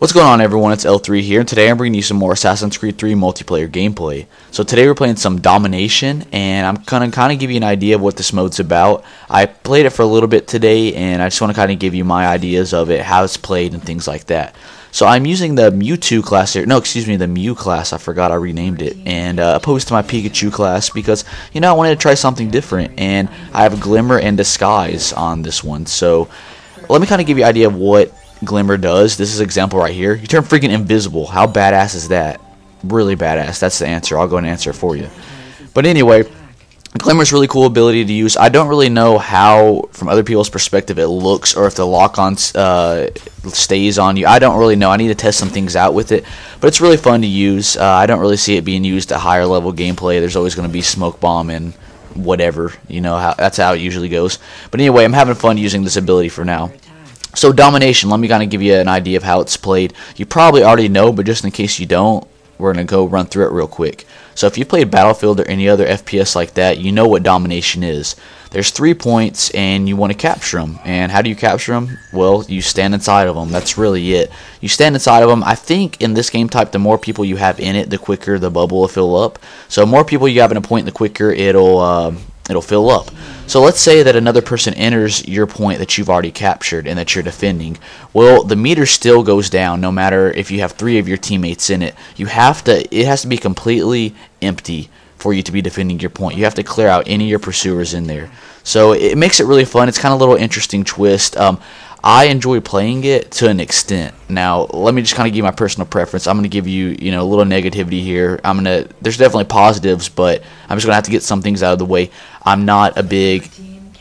What's going on, everyone? It's L3 here, and today I'm bringing you some more Assassin's Creed 3 multiplayer gameplay. So today we're playing some Domination, and I'm going to kind of give you an idea of what this mode's about. I played it for a little bit today, and I just want to kind of give you my ideas of it, how it's played, and things like that. So I'm using the Mewtwo class here, the Mew class, I forgot I renamed it, and opposed to my Pikachu class because, I wanted to try something different, and I have Glimmer and Disguise on this one. So let me kind of give you an idea of what Glimmer does. This is an example right here. You turn freaking invisible. How badass is that? Really badass. That's the answer. I'll go and answer it for you. But anyway, Glimmer's really cool ability to use. I don't really know how, from other people's perspective, it looks, or if the lock-on stays on you. I don't really know. I need to test some things out with it. But it's really fun to use. I don't really see it being used at higher level gameplay. There's always going to be smoke bomb and whatever. That's how it usually goes. But anyway, I'm having fun using this ability for now. So Domination, let me kind of give you an idea of how it's played. You probably already know, but just in case you don't, we're going to go run through it real quick. So if you played Battlefield or any other FPS like that, you know what Domination is. There's 3 points, and you want to capture them. And how do you capture them? Well, you stand inside of them. That's really it. You stand inside of them. I think in this game type, the more people you have in it, the quicker the bubble will fill up. So the more people you have in a point, the quicker it'll fill up. So let's say that another person enters your point that you've already captured and that you're defending. Well, the meter still goes down no matter if you have 3 of your teammates in it. It has to be completely empty for you to be defending your point. You have to clear out any of your pursuers in there. So it makes it really fun. It's kind of a little interesting twist. I enjoy playing it to an extent. Now, let me just kind of give you my personal preference. I'm going to give you, a little negativity here. There's definitely positives, but I'm just going to have to get some things out of the way. I'm not a big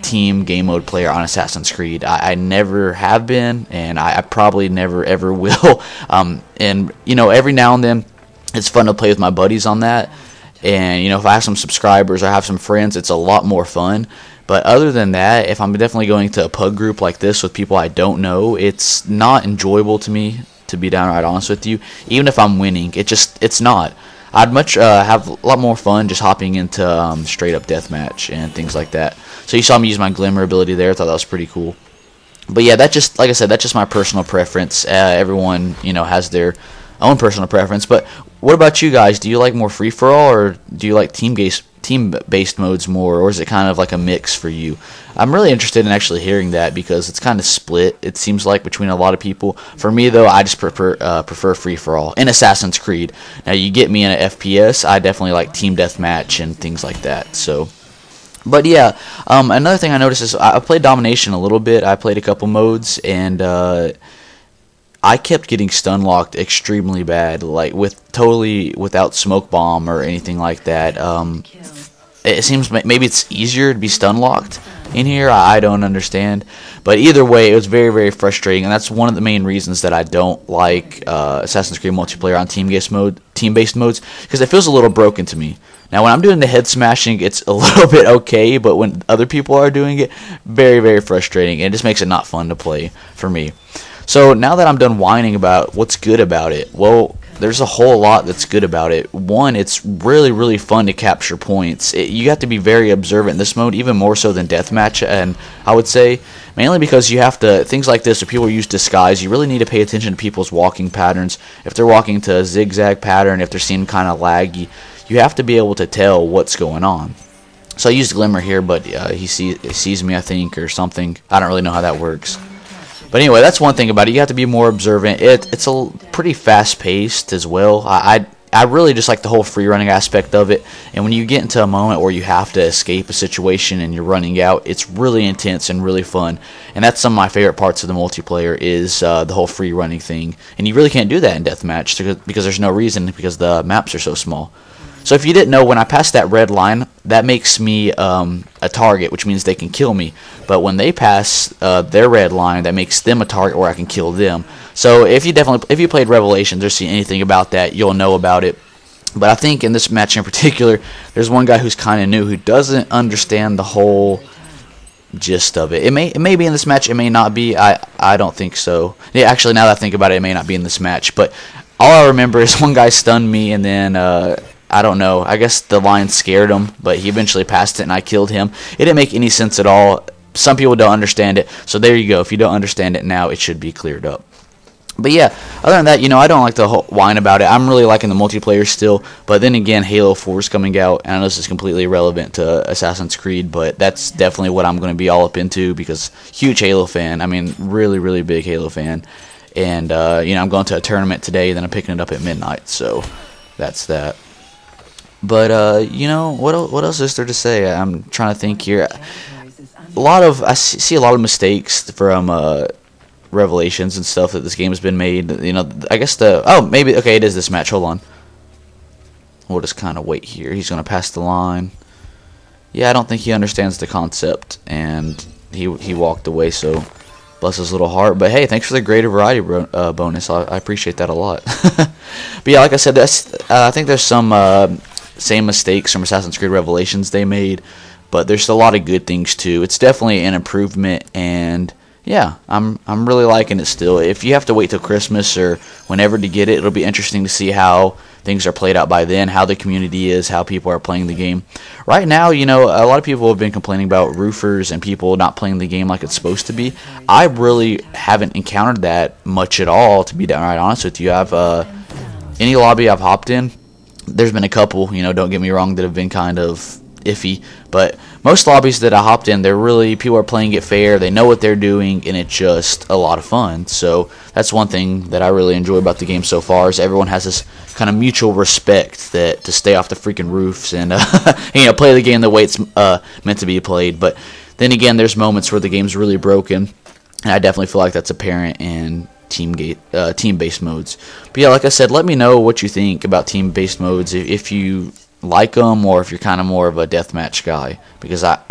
team game mode player on Assassin's Creed. I never have been, and I probably never ever will. Every now and then, it's fun to play with my buddies on that. And, if I have some subscribers or I have some friends, it's a lot more fun. But other than that, if I'm definitely going to a pug group like this with people I don't know, it's not enjoyable to me, to be downright honest with you. Even if I'm winning, it's not. I'd much have a lot more fun just hopping into straight up deathmatch and things like that. So you saw me use my Glimmer ability there. I thought that was pretty cool. But yeah, like I said, that's just my personal preference. Everyone, has their own personal preference. But what about you guys? Do you like more free-for-all, or do you like team-based modes more, or is it kind of like a mix for you? I'm really interested in actually hearing that because it's kind of split, it seems like, between a lot of people. For me, though, I just prefer free-for-all in Assassin's Creed. Now, you get me in an FPS, I definitely like team deathmatch and things like that. So, but yeah, another thing I noticed is I played Domination a little bit. I played a couple modes, and I kept getting stun locked extremely bad, like without smoke bomb or anything like that. It seems maybe it's easier to be stun locked in here. I don't understand, but either way, it was very, very frustrating, and that's one of the main reasons that I don't like Assassin's Creed multiplayer on team-based modes, because it feels a little broken to me. Now, when I'm doing the head smashing, it's a little bit okay, but when other people are doing it, very, very frustrating, and it just makes it not fun to play for me. So now that I'm done whining about what's good about it, well, there's a whole lot that's good about it. One, it's really, really fun to capture points. You have to be very observant in this mode, even more so than deathmatch, and I would say mainly because you have to, things like this, if people use disguise, you really need to pay attention to people's walking patterns. If they're walking to a zigzag pattern, if they're seeming kind of laggy, you have to be able to tell what's going on. So I used Glimmer here, but he sees me, I think, or something. I don't really know how that works. But anyway, that's one thing about it. You have to be more observant. It's pretty fast-paced as well. I really just like the whole free-running aspect of it. And when you get into a moment where you have to escape a situation and you're running out, it's really intense and really fun. And that's some of my favorite parts of the multiplayer is the whole free-running thing. And you really can't do that in deathmatch because there's no reason, because the maps are so small. So if you didn't know, when I pass that red line, that makes me a target, which means they can kill me. But when they pass their red line, that makes them a target where I can kill them. So if you played Revelations or seen anything about that, you'll know about it. But I think in this match in particular, there's one guy who's kind of new who doesn't understand the whole gist of it. It may be in this match, it may not be. I don't think so. Yeah, actually, now that I think about it, it may not be in this match. But all I remember is one guy stunned me, and then I don't know. I guess the line scared him, but he eventually passed it, and I killed him. It didn't make any sense at all. Some people don't understand it, so there you go. If you don't understand it now, it should be cleared up. But yeah, other than that, I don't like to whine about it. I'm really liking the multiplayer still. But then again, Halo 4 is coming out, and I know this is completely irrelevant to Assassin's Creed, but that's definitely what I'm going to be all up into because huge Halo fan. I mean, really, really big Halo fan. And, I'm going to a tournament today, then I'm picking it up at midnight. So that's that. But, what else is there to say? I'm trying to think here. I see a lot of mistakes from revelations and stuff that this game has been made. I guess maybe okay, it is this match. Hold on, we'll just kind of wait here. He's gonna pass the line. Yeah, I don't think he understands the concept, and he walked away. So bless his little heart. But hey, thanks for the greater variety bonus. I appreciate that a lot. But yeah, like I said, I think there's some same mistakes from Assassin's Creed Revelations they made, but there's a lot of good things too. It's definitely an improvement, and yeah, I'm really liking it still. If you have to wait till Christmas or whenever to get it, it'll be interesting to see how things are played out by then, how the community is, how people are playing the game. Right now, a lot of people have been complaining about roofers and people not playing the game like it's supposed to be. I really haven't encountered that much at all, to be downright honest with you. I've any lobby I've hopped in, there's been a couple, don't get me wrong, that have been kind of iffy, but most lobbies that I hopped in, people are playing it fair, they know what they're doing, and it's just a lot of fun. So that's one thing that I really enjoy about the game so far, is everyone has this kind of mutual respect that to stay off the freaking roofs and play the game the way it's meant to be played. But then again, there's moments where the game's really broken, and I definitely feel like that's apparent in team-based modes. But yeah, like I said, let me know what you think about team-based modes, if you like them, or if you're kind of more of a deathmatch guy, because I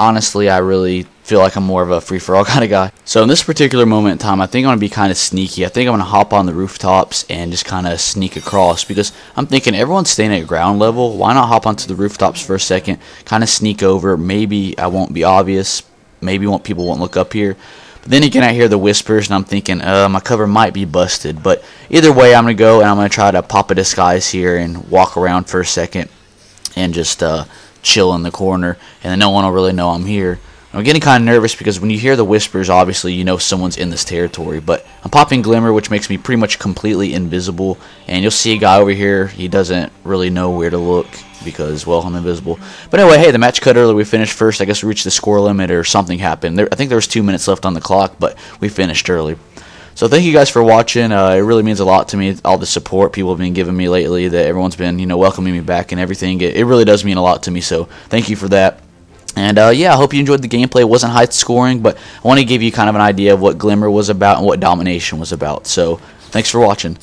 really feel like I'm more of a free-for-all kind of guy. So in this particular moment in time, I think I'm going to be kind of sneaky. I think I'm going to hop on the rooftops and just kind of sneak across, because I'm thinking everyone's staying at ground level. Why not hop onto the rooftops for a second, kind of sneak over? Maybe I won't be obvious, maybe people won't look up here. But then again, I hear the whispers, and I'm thinking, my cover might be busted. But either way, I'm going to go, and I'm going to try to pop a disguise here and walk around for a second and just chill in the corner, and then no one will really know I'm here. I'm getting kind of nervous because when you hear the whispers, obviously you know someone's in this territory. But I'm popping Glimmer, which makes me pretty much completely invisible, and you'll see a guy over here. He doesn't really know where to look because, well, I'm invisible. But anyway, hey, the match cut early. We finished first. I guess we reached the score limit or something happened. I think there was 2 minutes left on the clock, but we finished early. So thank you guys for watching. It really means a lot to me, all the support people have been giving me lately, that everyone's been, welcoming me back and everything. It really does mean a lot to me, so thank you for that. And yeah, I hope you enjoyed the gameplay. It wasn't high scoring, but I want to give you kind of an idea of what Glimmer was about and what domination was about. So thanks for watching.